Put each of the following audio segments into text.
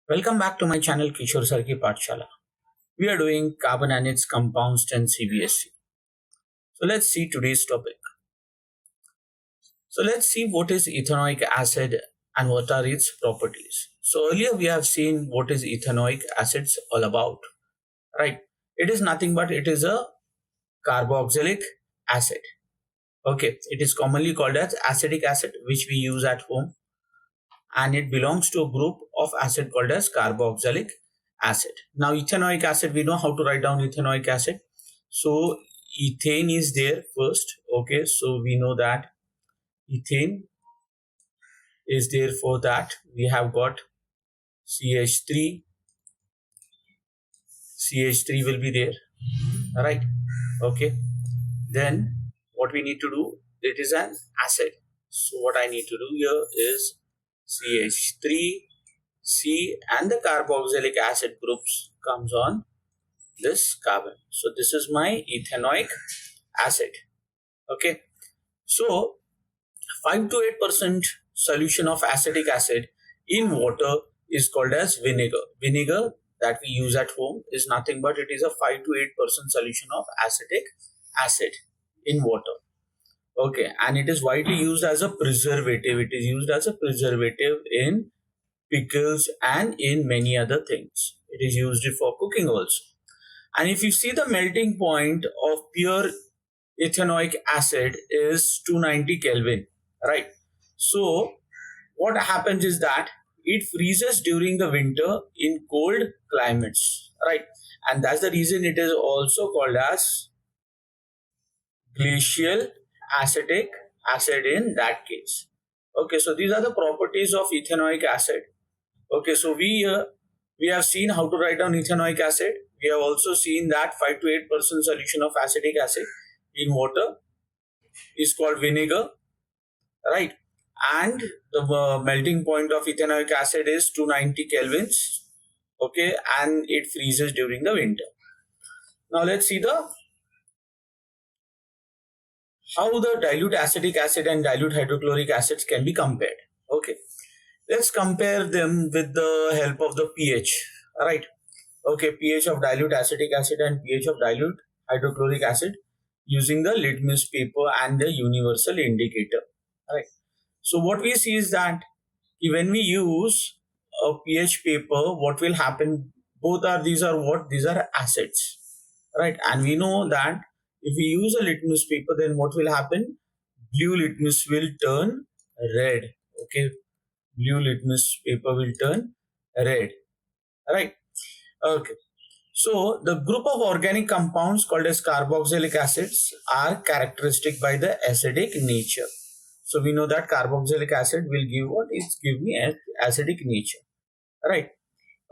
Welcome back to my channel Kishore Sir Ki Pathshala. We are doing carbon and its compounds and Cbse. So let's see today's topic. So let's see what is ethanoic acid and what are its properties. So earlier we have seen what is ethanoic acids all about, right? It is nothing but it is a carboxylic acid. Okay, it is commonly called as acetic acid, which we use at home, and it belongs to a group of acid called as carboxylic acid. Now ethanoic acid, we know how to write down ethanoic acid. So ethane is there first. Okay, so we know that ethane is there. For that we have got CH3. CH3 will be there, right? Okay, then what we need to do, it is an acid. So what I need to do here is CH3, C and the carboxylic acid groups comes on this carbon. So this is my ethanoic acid. Okay, so 5 to 8% solution of acetic acid in water is called as vinegar. Vinegar that we use at home is nothing but it is a 5 to 8% solution of acetic acid in water. Okay, and it is widely used as a preservative. It is used as a preservative in pickles and in many other things. It is used for cooking also. And if you see, the melting point of pure ethanoic acid is 290 Kelvin, right? So what happens is that it freezes during the winter in cold climates, right? And that's the reason it is also called as glacial acetic acid in that case. Okay, so these are the properties of ethanoic acid. Okay, so we have seen how to write down ethanoic acid. We have also seen that 5 to 8% solution of acetic acid in water is called vinegar, right? And the melting point of ethanoic acid is 290 kelvins. Okay, and it freezes during the winter. Now let's see the how the dilute acetic acid and dilute hydrochloric acids can be compared. Okay, let's compare them with the help of the pH, right? Okay, pH of dilute acetic acid and pH of dilute hydrochloric acid using the litmus paper and the universal indicator, right? So what we see is that when we use a pH paper, what will happen? Both are, these are what? These are acids, right? And we know that if we use a litmus paper, then what will happen? Blue litmus will turn red. Okay, blue litmus paper will turn red, right? Okay. So the group of organic compounds called as carboxylic acids are characteristic by the acidic nature. So we know that carboxylic acid will give what? It give me an acidic nature, right?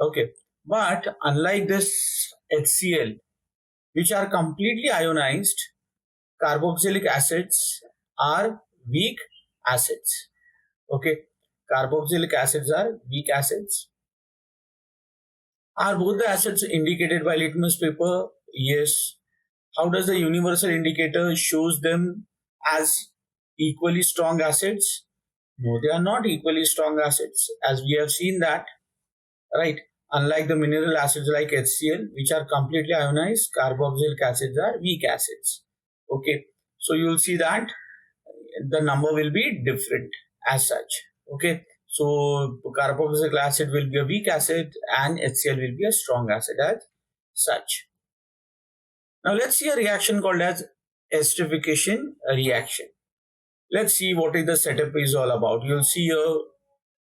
Okay. But unlike this HCl, which are completely ionized, carboxylic acids are weak acids. Okay. Carboxylic acids are weak acids. Are both the acids indicated by litmus paper? Yes. How does the universal indicator shows them as equally strong acids? No, they are not equally strong acids, as we have seen that, right? Unlike the mineral acids like HCl, which are completely ionized, carboxylic acids are weak acids. Okay, so you will see that the number will be different as such. Okay, so carboxylic acid will be a weak acid and HCl will be a strong acid as such. Now let's see a reaction called as esterification reaction. Let's see what is the setup is all about. You'll see a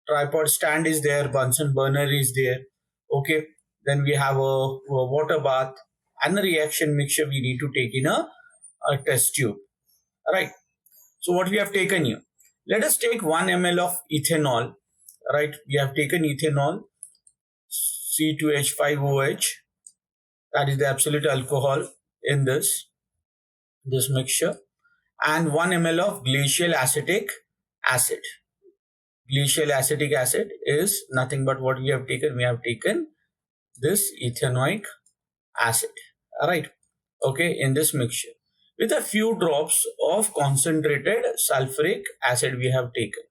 tripod stand is there, Bunsen burner is there. Okay, then we have a water bath and the reaction mixture we need to take in a test tube. Right. So what we have taken here, let us take 1 ml of ethanol. Right, we have taken ethanol, C2H5OH, that is the absolute alcohol in this mixture, and 1 ml of glacial acetic acid. Glacial acetic acid is nothing but what we have taken. We have taken this ethanoic acid, right? Okay, in this mixture with a few drops of concentrated sulfuric acid we have taken.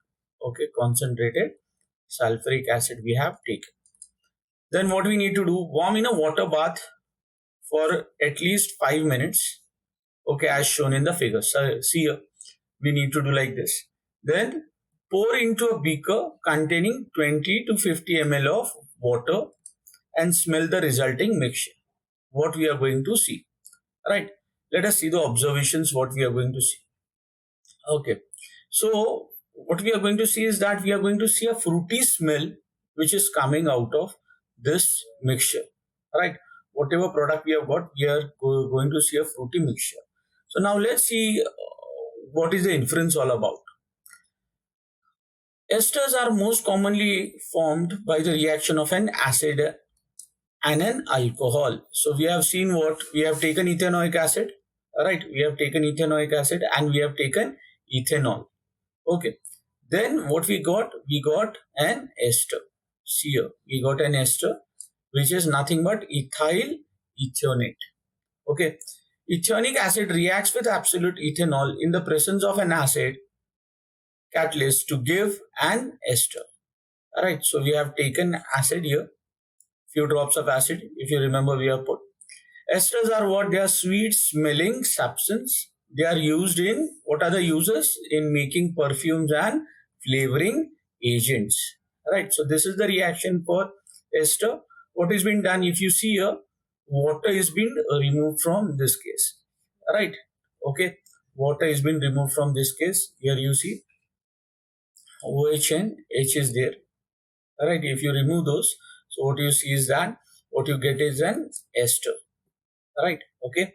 Okay, concentrated sulfuric acid we have taken. Then what we need to do, warm in a water bath for at least 5 minutes. Okay, as shown in the figure. So see here, we need to do like this. Then pour into a beaker containing 20 to 50 ml of water and smell the resulting mixture. What we are going to see. Right. Let us see the observations what we are going to see. Okay. So what we are going to see is that we are going to see a fruity smell which is coming out of this mixture. Right. Whatever product we have got, we are going to see a fruity mixture. So now let's see what is the inference all about. Esters are most commonly formed by the reaction of an acid and an alcohol. So we have seen what we have taken ethanoic acid, right? We have taken ethanoic acid and we have taken ethanol. Okay. Then what we got? We got an ester. See here, we got an ester which is nothing but ethyl ethionate. Okay. Ethanoic acid reacts with absolute ethanol in the presence of an acid catalyst to give an ester. Alright, so we have taken acid here, few drops of acid. If you remember, we have put esters are what? They are sweet smelling substance. They are used in, what are the uses? In making perfumes and flavoring agents. Right, so this is the reaction for ester. What is being done? If you see here, water is being removed from this case. Right, okay, water is being removed from this case. Here you see OH and H is there. Alright, if you remove those, so what you see is that what you get is an ester. Alright, okay.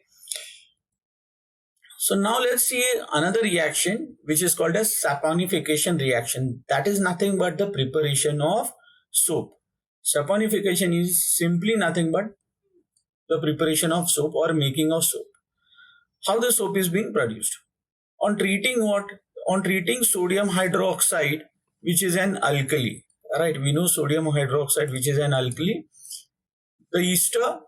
So now let's see another reaction which is called as saponification reaction. That is nothing but the preparation of soap. Saponification is simply nothing but the preparation of soap or making of soap. How the soap is being produced? On treating what? On treating sodium hydroxide, which is an alkali. Right, we know sodium hydroxide, which is an alkali. The ester,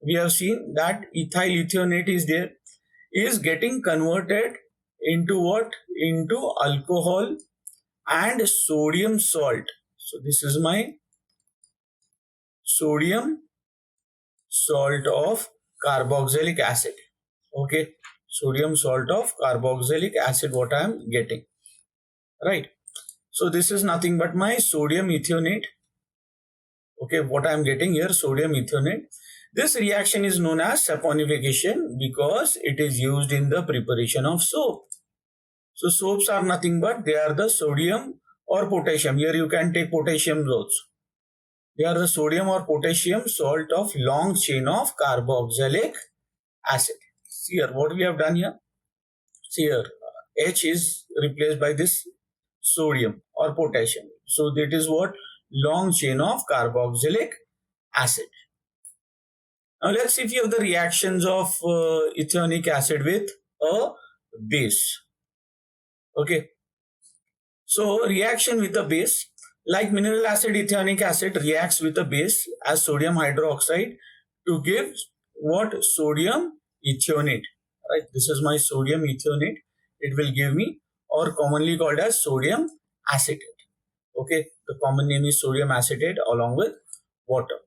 we have seen that ethyl ethionate is there, is getting converted into what? Into alcohol and sodium salt. So this is my sodium salt of carboxylic acid. Okay, sodium salt of carboxylic acid, what I am getting. Right. So this is nothing but my sodium ethionate. Okay, what I am getting here, sodium ethionate. This reaction is known as saponification because it is used in the preparation of soap. So soaps are nothing but they are the sodium or potassium. Here you can take potassium also. They are the sodium or potassium salt of long chain of carboxylic acid. See here, what we have done here. See here, H is replaced by this sodium or potassium. So that is what? Long chain of carboxylic acid. Now let's see if you have the reactions of ethanoic acid with a base. Okay. So reaction with a base, like mineral acid, ethanoic acid reacts with a base as sodium hydroxide to give what? Sodium ethionate. Right. This is my sodium ethionate. It will give me, or commonly called as sodium acetate. Okay. The common name is sodium acetate along with water.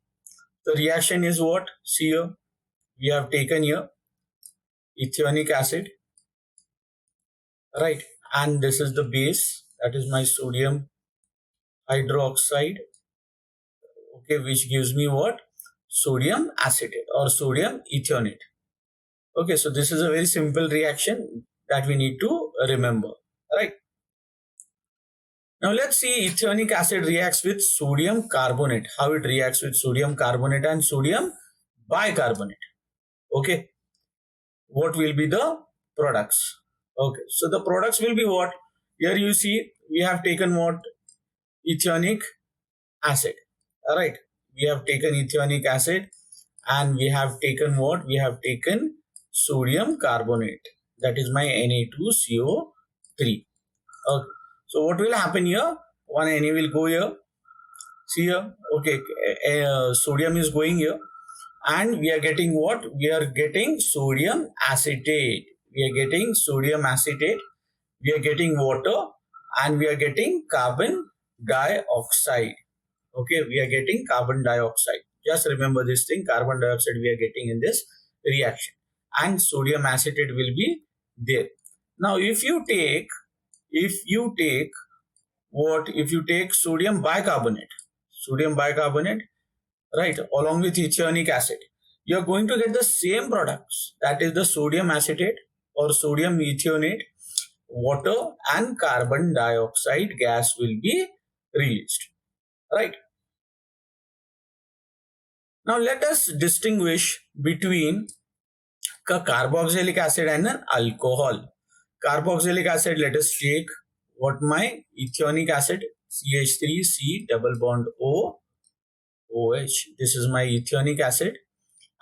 The reaction is what? See here, we have taken here ethanoic acid, right? And this is the base, that is my sodium hydroxide, okay, which gives me what? Sodium acetate or sodium ethionate. Okay, so this is a very simple reaction that we need to remember, right? Now let's see ethanoic acid reacts with sodium carbonate. How it reacts with sodium carbonate and sodium bicarbonate. Okay, what will be the products? Okay, so the products will be what? Here you see we have taken what? Ethanoic acid. Alright, we have taken ethanoic acid and we have taken what? We have taken sodium carbonate. That is my Na2CO3. Okay, so what will happen here? One Na will go here. See here, okay, sodium is going here. And we are getting what? We are getting sodium acetate. We are getting sodium acetate. We are getting water and we are getting carbon dioxide. Okay, we are getting carbon dioxide. Just remember this thing, carbon dioxide we are getting in this reaction, and sodium acetate will be there. Now, if you take sodium bicarbonate, right, along with ethanoic acid, you are going to get the same products. That is the sodium acetate or sodium ethionate, water and carbon dioxide gas will be released, right? Now let us distinguish between carboxylic acid and an alcohol. Carboxylic acid, let us take what my ethanoic acid, CH3C double bond O OH. This is my ethanoic acid.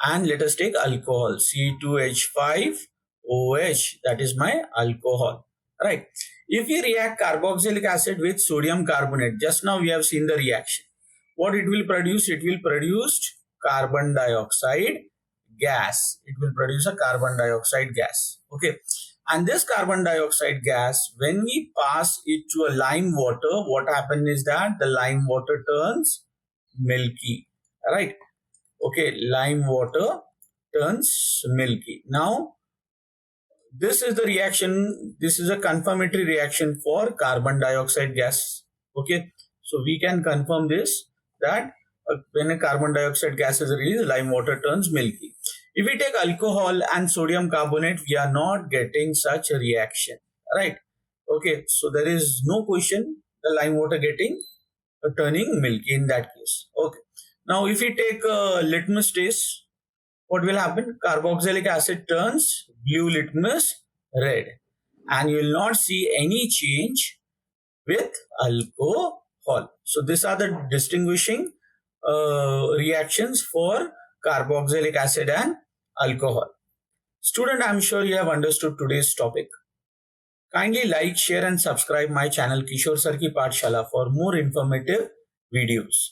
And let us take alcohol, C2H5OH. That is my alcohol, right? If we react carboxylic acid with sodium carbonate, just now we have seen the reaction. What it will produce? It will produce carbon dioxide gas. It will produce a carbon dioxide gas. Okay. And this carbon dioxide gas, when we pass it to a lime water, what happens is that the lime water turns milky, right? Okay, lime water turns milky. Now, this is the reaction. This is a confirmatory reaction for carbon dioxide gas. Okay, so we can confirm this, that when a carbon dioxide gas is released, lime water turns milky. If we take alcohol and sodium carbonate, we are not getting such a reaction, right? Okay, so there is no question the lime water getting turning milky in that case. Okay. Now, if we take litmus test, what will happen? Carboxylic acid turns blue litmus red, and you will not see any change with alcohol. So these are the distinguishing reactions for carboxylic acid and alcohol. Student, I am sure you have understood today's topic. Kindly like, share and subscribe my channel Kishore Sir Ki Pathshala for more informative videos.